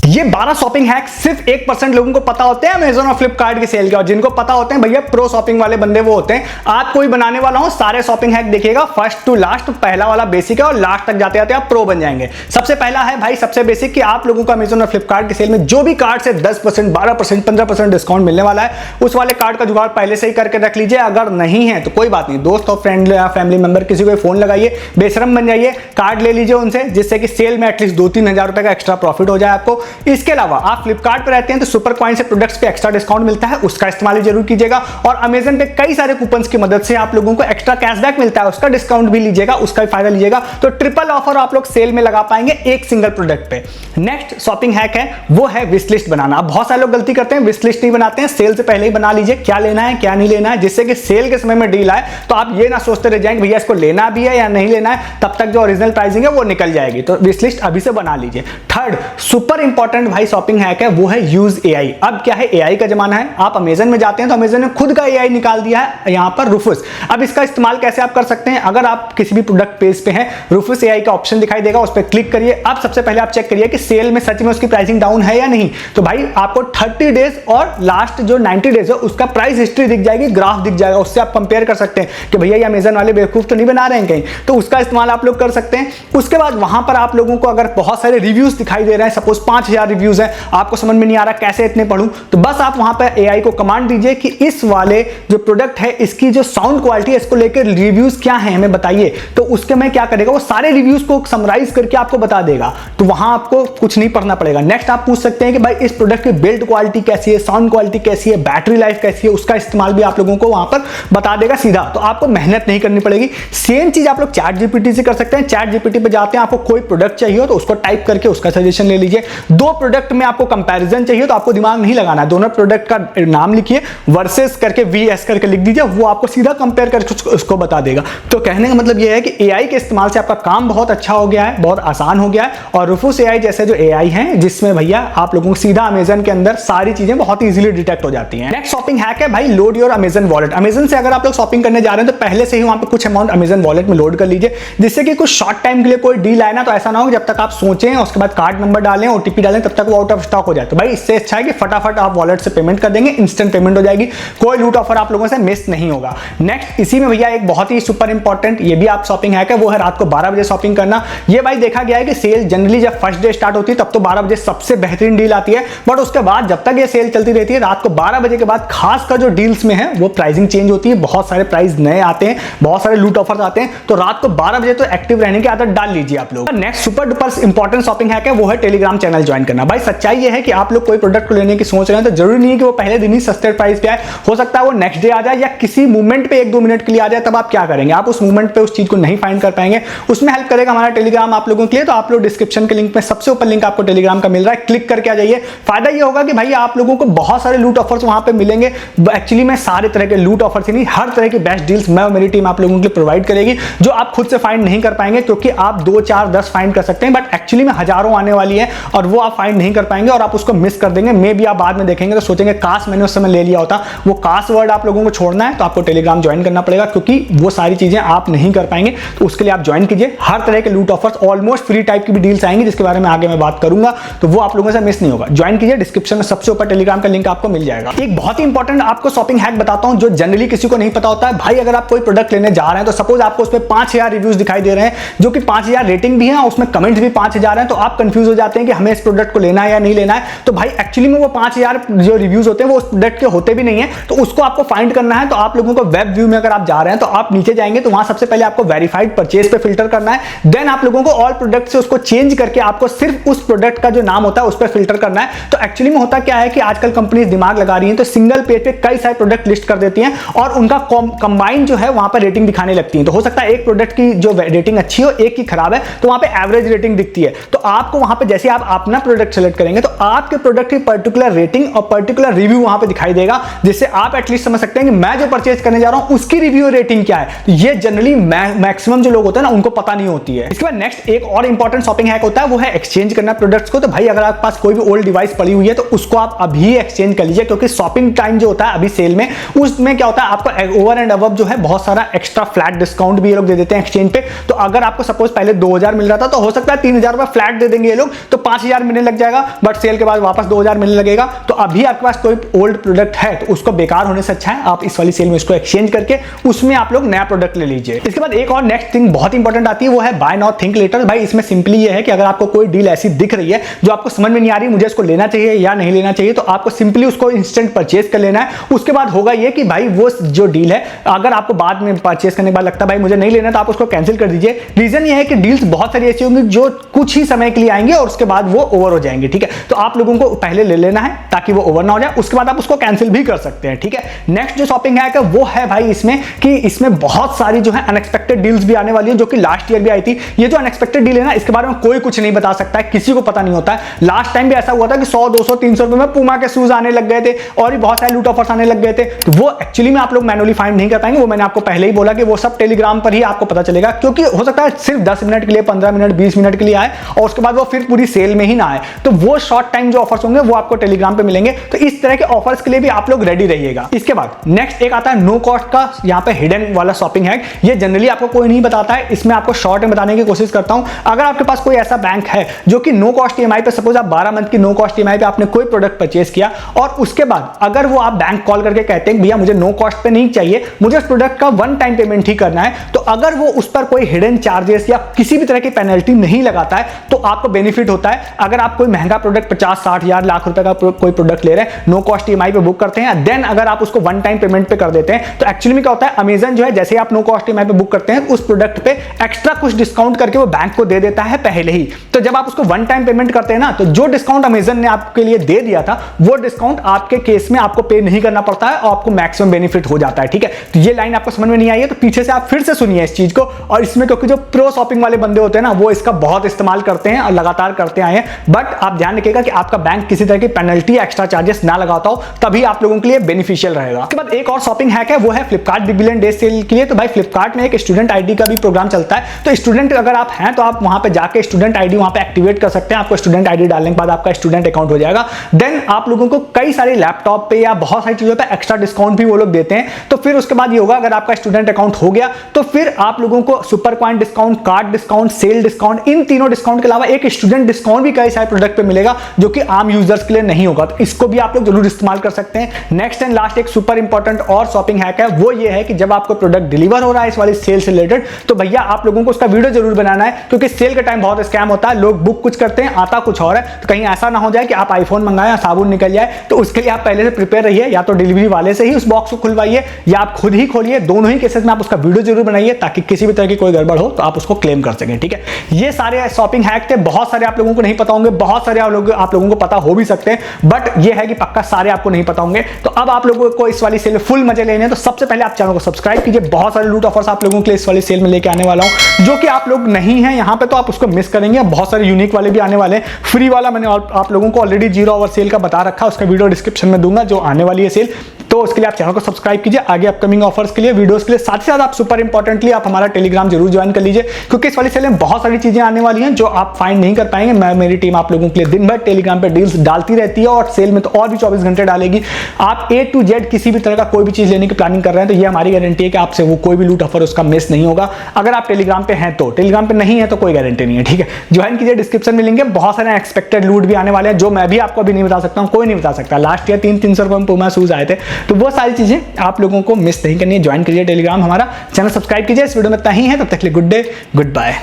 ये 12 shopping hack सिर्फ 1% लोगों को पता होते हैं अमेजन और फ्लिपकार्ट की सेल के, और जिनको पता होते हैं भैया प्रो शॉपिंग वाले बंदे वो होते हैं। आज कोई बनाने वाला हूं, सारे शॉपिंग हैक देखिएगा फर्स्ट टू लास्ट, पहला वाला बेसिक है और लास्ट तक जाते जाते आप प्रो बन जाएंगे। सबसे पहला है भाई सबसे बेसिक कि आप लोगों को अमेजन और फ्लिपकार्ट की सेल में जो भी कार्ड से 10%, 12%, 15% डिस्काउंट मिलने वाला है, उस वाले कार्ड का जुगाड़ पहले से ही करके रख लीजिए। अगर नहीं है तो कोई बात नहीं, दोस्त और फ्रेंड या फैमिली मेंबर किसी को फोन लगाइए, बेशरम बन जाइए, कार्ड ले लीजिए उनसे, जिससे कि सेल में एटलीस्ट 2-3 हजार रुपए का एक्स्ट्रा प्रॉफिट हो जाए आपको। इसके अलावा आप फ्लिपकार्ट पे रहते हैं तो सुपर कॉइन से प्रोडक्ट्स पे एक्स्ट्रा डिस्काउंट मिलता है, उसका इस्तेमाल जरूर कीजिएगा। और अमेजन पे कई सारे कूपन्स की मदद से आप लोगों को एक्स्ट्रा कैशबैक मिलता है, उसका डिस्काउंट भी लीजिएगा, उसका भी फायदा लीजिएगा। तो ट्रिपल ऑफर आप लोग सेल में लगा पाएंगे एक सिंगल प्रोडक्ट पे। नेक्स्ट शॉपिंग हैक है वो है विश लिस्ट बनाना। अब बहुत सारे लोग गलती करते हैं, विश लिस्ट नहीं बनाते हैं, सेल से पहले ही बना लीजिए क्या लेना है क्या नहीं लेना है, जिससे कि सेल के समय में डील आए तो आप ये ना सोचते रह जाएंगे भैया इसको लेना भी है या नहीं लेना है, तब तक जो ओरिजिनल प्राइसिंग है वो निकल जाएगी। तो विश लिस्ट अभी से बना लीजिए। थर्ड सुपर इंपॉर्टेंट भाई शॉपिंग हैक है वो है यूज एआई। अब क्या है, एआई का जमाना है, आप अमेजन में जाते हैं तो अमेजन ने खुद का एआई निकाल दिया है यहां पर रूफस। अब इसका इस्तेमाल कैसे आप कर सकते हैं, अगर आप किसी भी प्रोडक्ट पेज पे हैं, रूफस एआई का ऑप्शन दिखाई देगा, उस पर क्लिक करिए। अब सबसे पहले आप चेक करिए कि सेल में सच में उसकी प्राइसिंग डाउन है या नहीं। तो भाई आपको 30 डेज और लास्ट जो 90 डेज है उसका प्राइस हिस्ट्री दिख जाएगी, ग्राफ दिख जाएगा, उससे आप कंपेयर कर सकते हैं कि भैया ये अमेजन वाले बेवकूफ तो नहीं बना रहे हैं कहीं, तो उसका इस्तेमाल आप लोग कर सकते हैं। उसके बाद वहां पर आप लोगों को अगर बहुत सारे रिव्यूज दिखाई दे रहे हैं, सपोज 5000 रिव्यूज हैं, आपको समझ में नहीं आ रहा कैसे इतने पढ़ूं, तो बस आप वहां पर एआई को कमांड दीजिए कि इस वाले जो प्रोडक्ट है इसकी जो साउंड क्वालिटी है इसको लेकर रिव्यूज क्या है हमें बताइए। तो उसके में क्या करेगा, वो सारे रिव्यूज को समराइज करके आपको बता देगा, तो वहां आपको कुछ नहीं पढ़ना पड़ेगा। नेक्स्ट आप पूछ सकते हैं कि भाई इस प्रोडक्ट की बिल्ड क्वालिटी कैसी है, साउंड क्वालिटी कैसी है, बैटरी लाइफ कैसी है, उसका इस्तेमाल भी आप लोगों को वहां पर बता देगा सीधा, तो आपको मेहनत नहीं करनी पड़ेगी। सेम चीज आप लोग चैट जीपीटी से कर सकते हैं। चैट जीपीटी पे जाते हैं, आपको कोई प्रोडक्ट चाहिए हो तो उसको टाइप करके उसका सजेशन ले लीजिए। दो प्रोडक्ट में आपको कंपैरिजन चाहिए तो आपको दिमाग नहीं लगाना है, दोनों प्रोडक्ट का नाम लिखिए, वर्सेस करके वीएस करके लिख दीजिए, वो आपको सीधा कंपेयर करके उसको बता देगा। तो कहने का मतलब यह है कि एआई के इस्तेमाल से आपका काम बहुत अच्छा हो गया है, बहुत आसान हो गया है। और रूफस एआई जैसे जो एआई हैं जिसमें भैया आप लोगों को सीधा अमेजन के अंदर सारी चीजें बहुत इजीली डिटेक्ट हो जाती हैं। नेक्स्ट शॉपिंग हैक है भाई load your Amazon wallet. Amazon से अगर आप लोग शॉपिंग करने जा रहे हैं तो पहले से ही वहां पे कुछ अमाउंट अमेजन वॉलेट में लोड कर लीजिए, जिससे कि कुछ शॉर्ट टाइम के लिए कोई डील आए ना तो ऐसा ना हो जब तक आप सोचें और उसके बाद कार्ड नंबर डालें, ओटीपी डालें, तब तक वो आउट ऑफ स्टॉक हो जाए। तो भाई इससे अच्छा है कि फटाफट आप वॉलेट से पेमेंट कर देंगे, इंस्टेंट पेमेंट हो जाएगी, कोई लूट ऑफर आप लोगों से मिस नहीं होगा। नेक्स्ट इसी में भैया एक बहुत ही सुपर इंपॉर्टेंट ये भी आप शॉपिंग हैक है, वो है रात को 12 बजे शॉपिंग करना। ये भाई देखा गया है कि सेल जनरली जब फर्स्ट डे स्टार्ट होती है तब तो 12 बजे सबसे बेहतरीन डील आती है, बट उसके बाद जब तक ये सेल चलती रहती है रात को 12 बजे के बाद खासकर जो डील्स में है वो प्राइसिंग चेंज होती है, बहुत सारे प्राइस नए आते हैं, बहुत सारे लूट ऑफर्स आते हैं। तो रात को 12 बजे तो एक्टिव रहने की आदत डाल लीजिए आप लोग। Next super duper important shopping hack है वो है टेलीग्राम चैनल ज्वाइन करना। भाई सच्चाई ये है कि आप लोग कोई प्रोडक्ट को लेने की सोच रहे हैं तो जरूरी नहीं है कि वो पहले दिन ही सस्ते प्राइस पे आए, हो सकता है वो नेक्स्ट डे आ जाए या किसी मूवमेंट पे 1-2 मिनट के लिए आ जाए। तब आप क्या करेंगे, आप उस मूवमेंट पे उस चीज को नहीं फाइंड कर पाएंगे, उसमें हेल्प करेगा हमारा टेलीग्राम आप लोगों के लिए। तो आप लोग डिस्क्रिप्शन के लिंक में सबसे ऊपर लिंक आपको टेलीग्राम का मिल रहा है, क्लिक करके आ जाइए। फायदा ये होगा कि भाई आप लोगों को बहुत सारे लूट ऑफर्स वहां पे मिलेंगे। एक्चुअली में सारे तरह के लूट ऑफर्स ही नहीं, हर तरह की बेस्ट डील्स मैं और मेरी टीम आप लोगों के लिए प्रोवाइड करेगी, जो आप खुद से फाइंड नहीं कर पाएंगे, क्योंकि आप 2, 4, 10 फाइंड कर सकते हैं, बट एक्चुअली में हजारों आने वाली है और वो आप फाइंड नहीं कर पाएंगे और आप उसको मिस कर देंगे। मे भी आप बाद में देखेंगे तो सोचेंगे काश मैंने उस समय ले लिया होता। वो काश वर्ड आप लोगों को छोड़ना है तो आपको टेलीग्राम ज्वाइन करना पड़ेगा, क्योंकि वो सारी चीजें आप नहीं कर पाएंगे। तो उसके लिए आप ज्वाइन कीजिए, हर तरह के लूट ऑफर्स ऑलमोस्ट फ्री टाइप की भी डील्स आएंगी जिसके बारे में आगे मैं बात करूंगा, तो वो आप लोगों से मिस नहीं होगा। ज्वाइन कीजिए, डिस्क्रिप्शन में सबसे ऊपर टेलीग्राम का लिंक आपको मिल जाएगा। एक बहुत ही इंपॉर्टेंट आपको शॉपिंग हैक बताता हूं जो जनरली किसी को नहीं पता होता है। भाई अगर आप कोई प्रोडक्ट लेने जा रहे हैं तो सपोज आपको उस पर 5000 रिव्यूज दिखाई दे रहे हैं, जो कि 5000 रेटिंग भी है, उसमें कमेंट्स भी 5000 हैं, तो आप कंफ्यूज हो जाते हैं कि हमें इस प्रोडक्ट को लेना है या नहीं लेना है। तो भाई एक्चुअली में वो 5000 जो रिव्यूज होते हैं वो उस प्रोडक्ट के होते भी नहीं है, तो उसको आपको फाइंड करना है। तो आप लोगों को वेब व्यू में अगर आप जा रहे हैं तो आप नीचे जाएंगे तो वहां सबसे पहले आपको वेरीफाइड परचेज पे फिल्टर करना है, देन आप लोगों को ऑल प्रोडक्ट से उसको चेंज करके आपको सिर्फ उस प्रोडक्ट का जो नाम होता है उस पर फिल्टर करना है। तो एक्चुअली में होता क्या है कि आजकल कंपनीज दिमाग लगा रही हैं, तो सिंगल पेज पे कई सारे प्रोडक्ट लिस्ट कर देती हैं और उनका कंबाइन जो है वहां पर रेटिंग दिखाने लगती है। तो हो सकता है एक प्रोडक्ट की जो रेटिंग अच्छी हो, एक की खराब है, तो वहां पे एवरेज रेटिंग दिखती है। तो आपको वहां पे जैसे आप अपना प्रोडक्ट सेलेक्ट करेंगे तो आपके प्रोडक्ट की पर्टिकुलर रेटिंग और पर्टिकुलर रिव्यू वहां पे दिखाई देगा, जिससे आप एटलीस्ट समझ सकते हैं कि मैं जो परचेज करने जा रहा हूं उसकी रिव्यू रेटिंग क्या है। तो ये जनरली मैक्सिमम जो लोग होते हैं ना उनको पता नहीं होती है। इसके बाद नेक्स्ट एक और इंपॉर्टेंट शॉपिंग हैक होता है, वो है एक्सचेंज करना प्रोडक्ट्स को। तो भाई अगर आपके पास कोई भी ओल्ड डिवाइस पड़ी हुई है तो उसको आप अभी एक्सचेंज कर लीजिए, क्योंकि शॉपिंग टाइम जो होता है अभी सेल में, उसमें क्या होता है आपको ओवर एंड अबव जो है बहुत सारा एक्स्ट्रा फ्लैट डिस्काउंट भी ये लोग दे देते हैं एक्सचेंज पे। तो अगर आपको सपोज पहले 2000 मिल रहा था तो हो सकता है 3000 रुपए फ्लैट दे देंगे ये लोग, तो 5000 में मिलने लग जाएगा, बट सेल के बाद वापस 2000 मिलने लगेगा। तो अभी आपके पास कोई ओल्ड प्रोडक्ट है तो उसको बेकार होने से अच्छा है आप इस वाली सेल में इसको एक्सचेंज करके उसमें आप लोग नया प्रोडक्ट ले लीजिए। इसके बाद एक और नेक्स्ट थिंग बहुत इंपॉर्टेंट आती है, वो है बाय नाउ थिंक लेटर। भाई इसमें सिंपली ये है कि अगर आपको कोई डील ऐसी दिख रही है जो आपको समझ में नहीं आ रही मुझे इसको लेना चाहिए या नहीं लेना चाहिए, तो आपको सिंपली उसको इंस्टेंट परचेज कर लेना है। उसके बाद होगा ये कि भाई वो जो डील है अगर आपको बाद में परचेज करने के बाद लगता है भाई मुझे नहीं लेना, तो आप उसको कैंसिल कर दीजिए। रीजन ये है कि डील्स बहुत सारी ऐसी होंगी जो कुछ ही समय के लिए आएंगे और उसके बाद वो ओवर हो जाएंगे, ठीक है। तो आप लोगों को पहले ले लेना है ताकि वो ओवर ना हो जाए, उसके बाद आप उसको कैंसिल भी कर सकते हैं, ठीक है। नेक्स्ट जो शॉपिंग है वो है भाई इसमें कि इसमें बहुत सारी जो है अनएक्सपेक्टेड डील्स भी आने वाली है जो कि लास्ट ईयर भी आई थी। ये जो अनएक्सपेक्टेड डील है ना इसके बारे में कोई कुछ नहीं बता सकता है, किसी को पता नहीं होता है। लास्ट टाइम भी ऐसा हुआ था कि 100 200 300 रुपए में पूमा के शूज आने लग गए थे और भी बहुत सारे लूट ऑफर्स आने लग गए थे। तो वो एक्चुअली में आप लोग मैनुअली फाइंड नहीं कर पाएंगे, वो मैंने आपको पहले ही बोला कि वो सब टेलीग्राम पर ही आपको पता चलेगा, क्योंकि हो सकता है सिर्फ 10 मिनट के लिए 15 मिनट 20 मिनट के लिए आए और उसके बाद वो फिर पूरी सेल में ही ना आए। तो वो शॉर्ट टाइम जो ऑफर्स होंगे वो आपको टेलीग्राम पे मिलेंगे। तो इस तरह के ऑफर्स के लिए भी आप लोग रेडी रहिएगा। इसके बाद नेक्स्ट एक आता है नो कॉस्ट का, यहाँ पे हिडन वाला शॉपिंग है। ये जनरली आपको कोई नहीं बताता है, इसमें आपको शॉर्ट में बताने की कोशिश करता हूं। अगर आपके पास कोई ऐसा बैंक है जो कि नो कॉस्ट ईएमआई पे, सपोज आप 12 मंथ की नो कॉस्ट ईएमआई पे आपने कोई प्रोडक्ट परचेज किया और उसके बाद अगर वो आप बैंक कॉल करके कहते हैं भैया मुझे नो कॉस्ट पे नहीं चाहिए, मुझे उस प्रोडक्ट का वन टाइम पेमेंट ही करना है, तो अगर वो उस पर कोई हिडन चार्जेस या किसी भी तरह की पेनल्टी नहीं लगाता है तो आपको बेनिफिट होता है। अगर आप कोई महंगा प्रोडक्ट 50-60 हजार लाख रुपए का कोई प्रोडक्ट ले रहे हैं, नो कॉस्ट ईएमआई पे बुक करते हैं, देन अगर आप उसको वन टाइम पेमेंट पे कर देते हैं, तो एक्चुअली में क्या होता है, अमेजन जो है जैसे ही आप नो कॉस्ट ईएमआई पे बुक करते हैं उस प्रोडक्ट पे एक्स्ट्रा कुछ डिस्काउंट करके वो बैंक को दे देता है पहले ही। तो जब आप उसको वन टाइम पेमेंट करते हैं ना, तो जो डिस्काउंट अमेजन ने आपके लिए दे दिया था वो डिस्काउंट आपके केस में आपको पे नहीं करना पड़ता है और आपको मैक्सिमम बेनिफिट हो जाता है, ठीक है। तो ये लाइन आपको समझ में नहीं आई है तो पीछे से आप फिर से सुनिए इस चीज को। और इसमें क्योंकि जो प्रो शॉपिंग वाले बंदे होते हैं ना वो इसका बहुत इस्तेमाल करते हैं और लगातार करते आए हैं, बट आप ध्यान रखिएगा कि आपका बैंक किसी तरह की पेनल्टी एक्स्ट्रा चार्जेस ना लगाता हो, तभी आप लोगों के लिए बेनिफिशियल रहेगा। उसके बाद एक और शॉपिंग हैक है, वो है Flipkart big billion day sale के लिए। तो भाई फ्लिपकार्ट में एक स्टूडेंट आईडी का भी प्रोग्राम चलता है, तो स्टूडेंट अगर आप हैं तो आप वहां पे जाके स्टूडेंट आईडी वहां पे एक्टिवेट कर सकते हैं। आपको स्टूडेंट आईडी डालने के बाद आपका स्टूडेंट अकाउंट हो जाएगा। देन आप लोगों को कई सारे लैपटॉप पे या बहुत सारी चीजों पे एक्स्ट्रा डिस्काउंट भी वो लोग देते हैं। तो फिर उसके बाद ये होगा, अगर आपका स्टूडेंट अकाउंट हो गया तो फिर आप लोगों को super coin discount, card discount, sale discount, इन तीनों डिस्काउंट के अलावा एक स्टूडेंट डिस्काउंट भी कई सारे प्रोडक्ट पे मिलेगा जो कि आम यूजर्स के लिए नहीं होगा। तो इसको भी आप लोग जरूर इस्तेमाल कर सकते हैं। नेक्स्ट एंड लास्ट एक सुपर इंपॉर्टेंट और शॉपिंग हैक है, वो ये है कि जब आपको प्रोडक्ट डिलीवर हो रहा है इस वाली सेल से रिलेटेड, तो भैया आप लोगों को उसका वीडियो जरूर बनाना है, क्योंकि सेल के टाइम बहुत स्कैम होता है। लोग बुक कुछ करते हैं, आता कुछ और है, तो कहीं ऐसा ना हो जाए कि आप आईफोन मंगाएं साबुन निकल जाए। तो उसके लिए आप पहले से प्रिपेयर रहिए, या तो डिलीवरी वाले से ही उस बॉक्स को खुलवाइए या आप खुद ही खोलिए। दोनों ही केसेस में आप उसका वीडियो जरूर बनाइए ताकि किसी भी तरह की कोई गड़बड़ हो तो आप उसको क्लेम कर सकें, ठीक है। ये सारे शॉपिंग हैक थे, बहुत सारे आप लोगों को नहीं पता होंगे, बहुत सारे आप लोगों को पता हो भी सकते हैं, बट ये है कि पक्का सारे आपको नहीं पता होंगे। तो अब आप लोगों को इस वाली सेल में फुल मजे लेने हैं, तो सबसे पहले आप चैनल को सब्सक्राइब कीजिए। बहुत सारे लूट ऑफर्स आप लोगों के लिए इस वाली सेल में लेके आने वाला हूं, जो कि आप लोग नहीं है यहाँ पे तो आप उसको मिस करेंगे। बहुत सारे यूनिक वाले भी आने वाले हैं। फ्री वाला मैंने आप लोगों को ऑलरेडी 0 आवर सेल का बता रखा है, उसका वीडियो डिस्क्रिप्शन में दूंगा जो आने वाली है सेल। तो उसके लिए आप चैनल को सब्सक्राइब कीजिए आगे अपकमिंग ऑफर्स के लिए, वीडियोस के लिए। साथ ही साथ आप सुपर इंपॉर्टेंटली आप हमारा टेलीग्राम जरूर ज्वाइन कर लीजिए, क्योंकि इस वाली सेल में बहुत सारी चीजें आने वाली हैं जो आप फाइंड नहीं कर पाएंगे। मेरी टीम आप लोगों के लिए दिन भर टेलीग्राम पे डील्स डालती रहती है और सेल में तो और भी 24 घंटे डालेगी। आप A to Z किसी भी तरह का कोई भी चीज लेने की प्लानिंग कर रहे हैं तो ये हमारी गारंटी है कि आपसे वो कोई भी लूट ऑफर उसका मिस नहीं होगा। अगर आप टेलीग्राम पे हैं तो, टेलीग्राम पे नहीं है तो कोई गारंटी नहीं है, ठीक है। ज्वाइन कीजिए, डिस्क्रिप्शन में लिंक है। बहुत सारे एक्सपेक्टेड लूट भी आने वाले हैं जो मैं भी आपको अभी नहीं बता सकता हूँ, कोई नहीं बता सकता। लास्ट ईयर 300 रुपए में पूमा शूज आए थे, तो वो सारी चीजें आप लोगों को मिस नहीं करनी है। ज्वाइन करिए टेलीग्राम, हमारा चैनल सब्सक्राइब कीजिए। इस वीडियो में इतना ही है, तब तक के लिए गुड डे, गुड बाय।